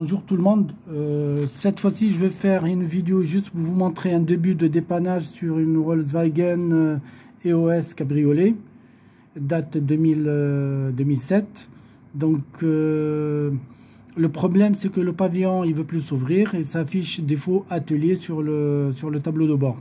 Bonjour tout le monde, cette fois-ci je vais faire une vidéo juste pour vous montrer un début de dépannage sur une Volkswagen EOS Cabriolet, date 2007. Donc le problème c'est que le pavillon il veut plus s'ouvrir et ça affiche défaut atelier sur le tableau de bord.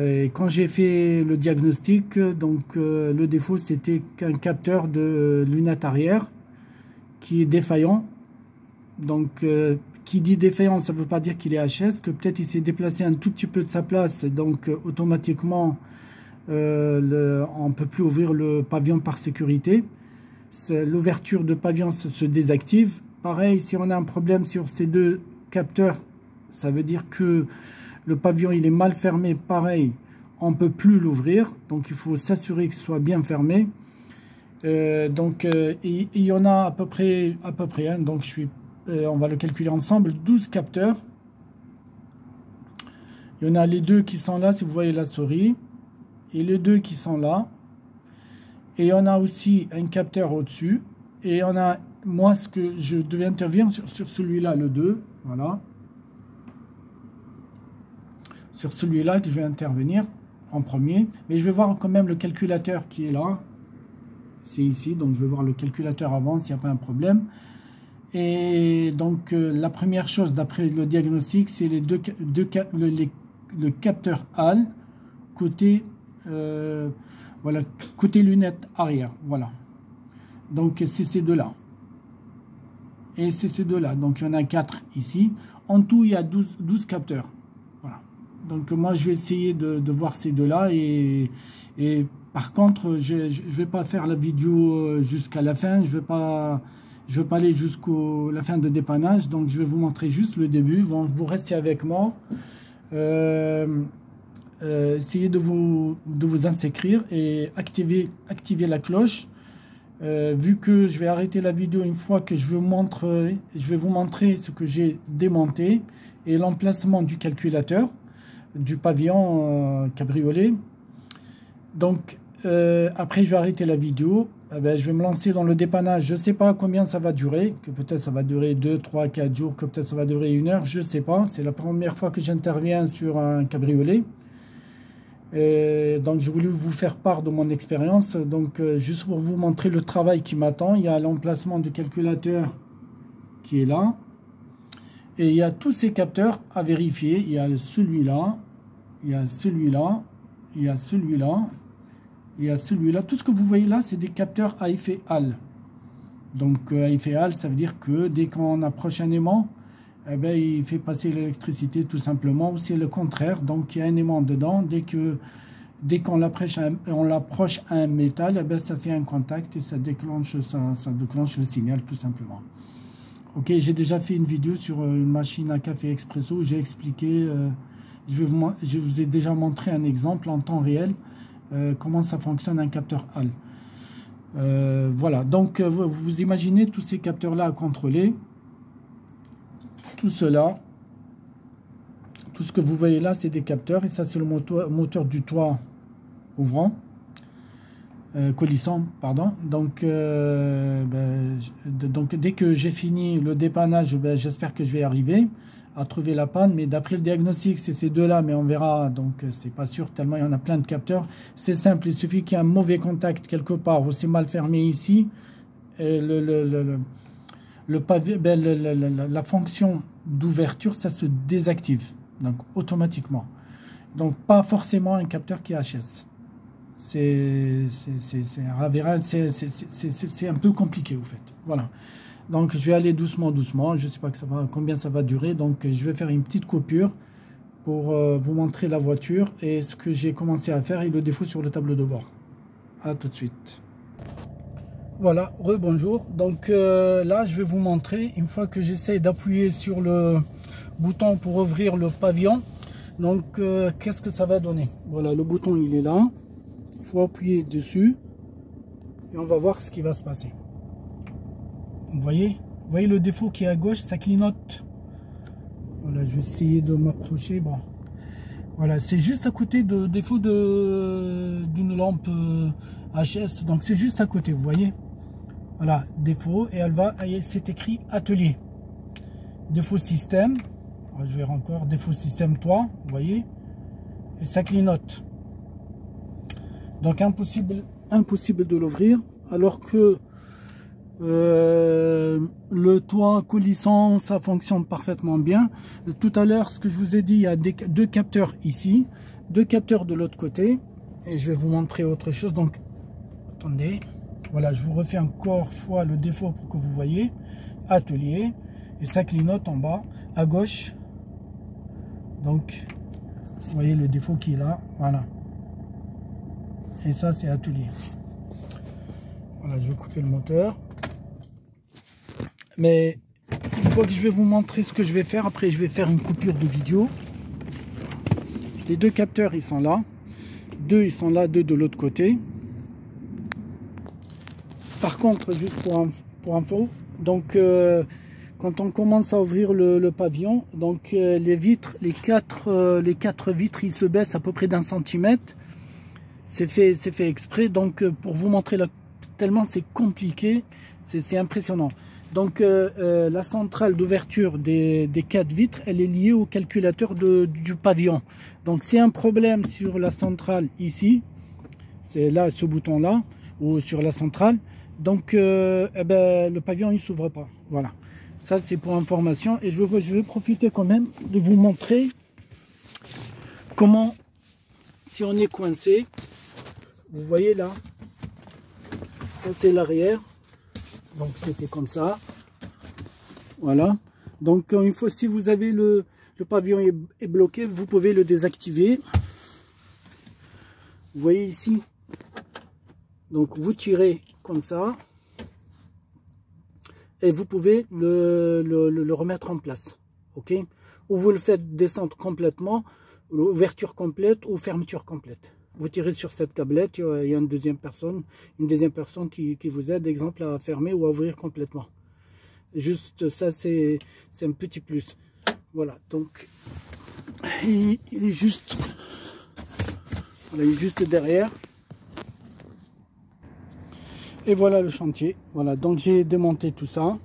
Et quand j'ai fait le diagnostic, donc le défaut c'était qu'un capteur de lunette arrière qui est défaillant. Donc, qui dit défaillant, ça ne veut pas dire qu'il est HS, que peut-être il s'est déplacé un tout petit peu de sa place, donc automatiquement, on ne peut plus ouvrir le pavillon par sécurité. L'ouverture de pavillon se désactive. Pareil, si on a un problème sur ces deux capteurs, ça veut dire que le pavillon il est mal fermé. Pareil, on ne peut plus l'ouvrir, donc il faut s'assurer qu'il soit bien fermé. Il y en a à peu près hein, donc on va le calculer ensemble, 12 capteurs. Il y en a les deux qui sont là, si vous voyez la souris, et les deux qui sont là. Et il y en a aussi un capteur au-dessus. Et on a, moi, ce que je devais intervenir sur celui-là, le 2, voilà. Sur celui-là que je vais intervenir en premier. Mais je vais voir quand même le calculateur qui est là. C'est ici, donc je vais voir le calculateur avant s'il n'y a pas un problème. Et donc la première chose d'après le diagnostic, c'est le capteur HAL côté voilà, côté lunette arrière, voilà. Donc c'est ces deux là et c'est ces deux là, donc il y en a 4 ici. En tout il y a 12 capteurs, voilà. Donc moi je vais essayer de voir ces deux là et par contre je vais pas faire la vidéo jusqu'à la fin, je vais pas aller jusqu'à la fin de dépannage, donc je vais vous montrer juste le début. Bon, vous restez avec moi, essayez de vous inscrire et activer la cloche, vu que je vais arrêter la vidéo une fois que je vais vous montrer ce que j'ai démonté et l'emplacement du calculateur du pavillon cabriolet. Donc après je vais arrêter la vidéo. Eh bien, je vais me lancer dans le dépannage. Je ne sais pas combien ça va durer, que peut-être ça va durer 2, 3, 4 jours, que peut-être ça va durer 1 heure, je ne sais pas. C'est la première fois que j'interviens sur un cabriolet. Et donc j'ai voulu vous faire part de mon expérience. Donc juste pour vous montrer le travail qui m'attend, il y a l'emplacement du calculateur qui est là. Et il y a tous ces capteurs à vérifier. Il y a celui-là, il y a celui-là, il y a celui-là. Il y a celui-là, tout ce que vous voyez là, c'est des capteurs à effet HAL. Donc à effet HAL, ça veut dire que dès qu'on approche un aimant, eh bien, il fait passer l'électricité tout simplement, ou c'est le contraire. Donc il y a un aimant dedans, dès qu'on l'approche à un métal, eh bien, ça fait un contact et ça déclenche le signal tout simplement. Ok, j'ai déjà fait une vidéo sur une machine à café expresso où j'ai expliqué, je vous ai déjà montré un exemple en temps réel. Comment ça fonctionne un capteur HAL. Voilà, donc vous imaginez tous ces capteurs là à contrôler, tout cela, tout ce que vous voyez là c'est des capteurs, et ça c'est le moteur du toit ouvrant, coulissant pardon. Donc dès que j'ai fini le dépannage, j'espère que je vais arriver à trouver la panne, mais d'après le diagnostic c'est ces deux là, mais on verra, donc c'est pas sûr tellement il y en a plein de capteurs. C'est simple, il suffit qu'il y ait un mauvais contact quelque part ou c'est mal fermé ici, et la fonction d'ouverture ça se désactive donc automatiquement, donc pas forcément un capteur qui est HS. C'est un peu compliqué au fait, voilà. Donc je vais aller doucement, je ne sais pas combien ça va durer, donc je vais faire une petite coupure pour vous montrer la voiture et ce que j'ai commencé à faire et le défaut sur le tableau de bord. A tout de suite. Voilà, rebonjour. Donc là je vais vous montrer, une fois que j'essaie d'appuyer sur le bouton pour ouvrir le pavillon, donc qu'est-ce que ça va donner. Voilà, le bouton il est là, il faut appuyer dessus et on va voir ce qui va se passer. Vous voyez le défaut qui est à gauche, ça clignote. Voilà, je vais essayer de m'approcher. Bon, voilà, c'est juste à côté de défaut d'une lampe HS. Donc c'est juste à côté, vous voyez. Voilà, défaut, et c'est écrit atelier. défaut système. Je vais encore défaut système toit, vous voyez, et ça clignote. Donc impossible de l'ouvrir, alors que le toit coulissant, ça fonctionne parfaitement bien. Tout à l'heure, ce que je vous ai dit, il y a deux capteurs ici, deux capteurs de l'autre côté, et je vais vous montrer autre chose. Donc attendez, voilà, je vous refais encore fois le défaut pour que vous voyez. Atelier, et ça clignote en bas à gauche. Donc vous voyez le défaut qui est là, voilà, et ça c'est atelier. Voilà, je vais couper le moteur, mais une fois que je vais vous montrer ce que je vais faire, après je vais faire une coupure de vidéo. Les deux capteurs ils sont là, ils sont là, deux de l'autre côté. Par contre, juste pour info, donc quand on commence à ouvrir le pavillon, donc les vitres, les quatre vitres, ils se baissent à peu près d'1 centimètre. C'est fait exprès, donc pour vous montrer tellement c'est compliqué, c'est impressionnant. Donc la centrale d'ouverture des 4 vitres, elle est liée au calculateur du pavillon. Donc c'est un problème sur la centrale ici, c'est là ce bouton là, ou sur la centrale. Donc le pavillon il s'ouvre pas, voilà. Ça c'est pour information, et je vais profiter quand même de vous montrer comment, si on est coincé, vous voyez là, c'est l'arrière, donc c'était comme ça, voilà. Donc une fois, si vous avez le pavillon est bloqué, vous pouvez le désactiver. Vous voyez ici, donc vous tirez comme ça, et vous pouvez le remettre en place, ok, ou vous le faites descendre complètement, ouverture complète ou fermeture complète. Vous tirez sur cette câblette, il y a une deuxième personne qui vous aide, exemple, à fermer ou à ouvrir complètement. Juste ça, c'est un petit plus. Voilà, donc il est juste, voilà, il est juste derrière. Et voilà le chantier. Voilà, donc j'ai démonté tout ça.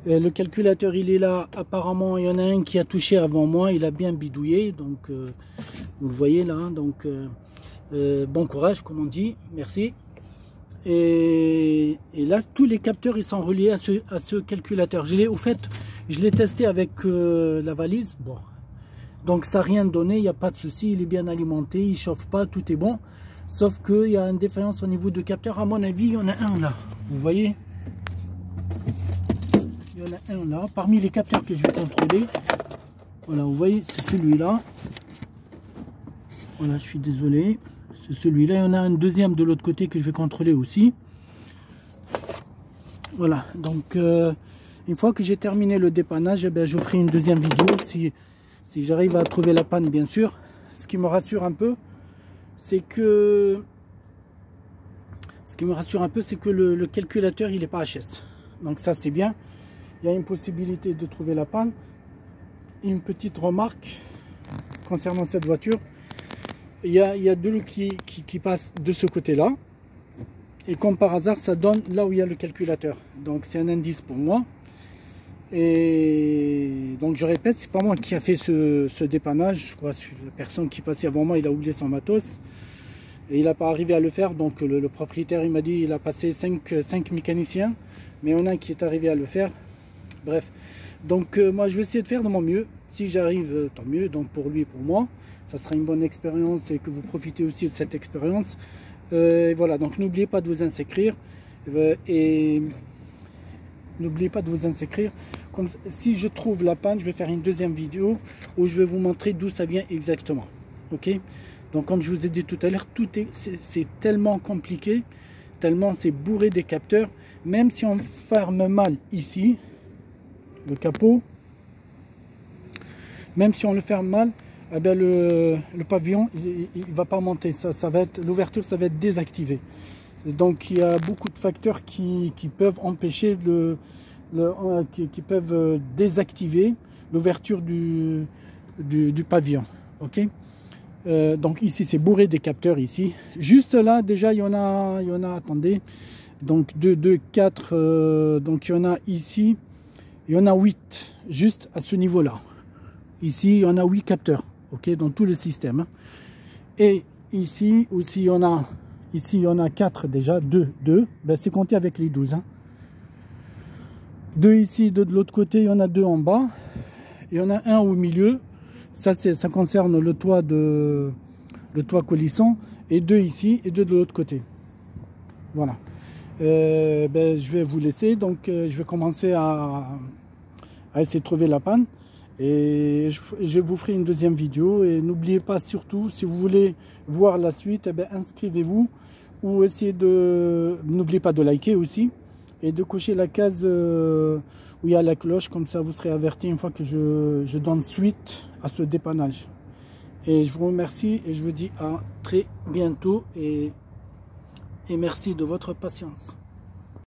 Le calculateur il est là. Apparemment il y en a un qui a touché avant moi, il a bien bidouillé, donc vous le voyez là, donc bon courage comme on dit, merci. Et là tous les capteurs ils sont reliés à ce calculateur. Au fait je l'ai testé avec la valise, bon, donc ça n'a rien donné, il n'y a pas de souci, il est bien alimenté, il chauffe pas, tout est bon. Sauf qu'il y a une défaillance au niveau de capteur. À mon avis, il y en a un là. Vous voyez? Il y en a un là. Parmi les capteurs que je vais contrôler. Voilà, vous voyez, c'est celui-là. Voilà, je suis désolé. C'est celui-là. Il y en a un deuxième de l'autre côté que je vais contrôler aussi. Voilà, donc une fois que j'ai terminé le dépannage, eh bien, je ferai une deuxième vidéo si j'arrive à trouver la panne, bien sûr. Ce qui me rassure un peu, c'est que le calculateur il n'est pas HS, donc ça c'est bien. Il y a une possibilité de trouver la panne. Une petite remarque concernant cette voiture, il y a de l'eau qui passe de ce côté là, et comme par hasard ça donne là où il y a le calculateur, donc c'est un indice pour moi. Et donc je répète, c'est pas moi qui a fait ce dépannage, je crois que la personne qui passait avant moi il a oublié son matos et il n'a pas arrivé à le faire. Donc le propriétaire il m'a dit il a passé 5 mécaniciens, mais on a un qui est arrivé à le faire. Bref, donc moi je vais essayer de faire de mon mieux. Si j'arrive, tant mieux, donc pour lui et pour moi ça sera une bonne expérience, et que vous profitez aussi de cette expérience. Voilà, donc n'oubliez pas de vous inscrire, et n'oubliez pas de vous inscrire. Comme si je trouve la panne, je vais faire une deuxième vidéo où je vais vous montrer d'où ça vient exactement, ok. Donc comme je vous ai dit tout à l'heure, c'est tellement compliqué, tellement c'est bourré des capteurs. Même si on ferme mal ici le capot, même si on le ferme mal, eh bien le pavillon il va pas monter, ça va être, l'ouverture ça va être désactivé. Donc il y a beaucoup de facteurs qui peuvent empêcher qui peuvent désactiver l'ouverture du pavillon, ok. Donc ici c'est bourré des capteurs ici. Juste là déjà il y en a, attendez, donc 2, 4, donc il y en a ici Il y en a 8, juste à ce niveau-là. Ici, il y en a 8 capteurs, ok, dans tout le système. Et ici aussi, il y en a 4 déjà, 2. Ben, c'est compté avec les 12. Hein. 2 ici, 2 de l'autre côté, il y en a 2 en bas. Il y en a un au milieu. Ça concerne le toit coulissant. Et 2 ici et 2 de l'autre côté. Voilà. Ben, je vais vous laisser. Donc, je vais commencer à essayer de trouver la panne. Et je vous ferai une deuxième vidéo. Et n'oubliez pas surtout, si vous voulez voir la suite, eh ben, inscrivez-vous. Ou essayez n'oubliez pas de liker aussi. Et de cocher la case où il y a la cloche. Comme ça, vous serez averti une fois que je donne suite à ce dépannage. Et je vous remercie et je vous dis à très bientôt. Et merci de votre patience.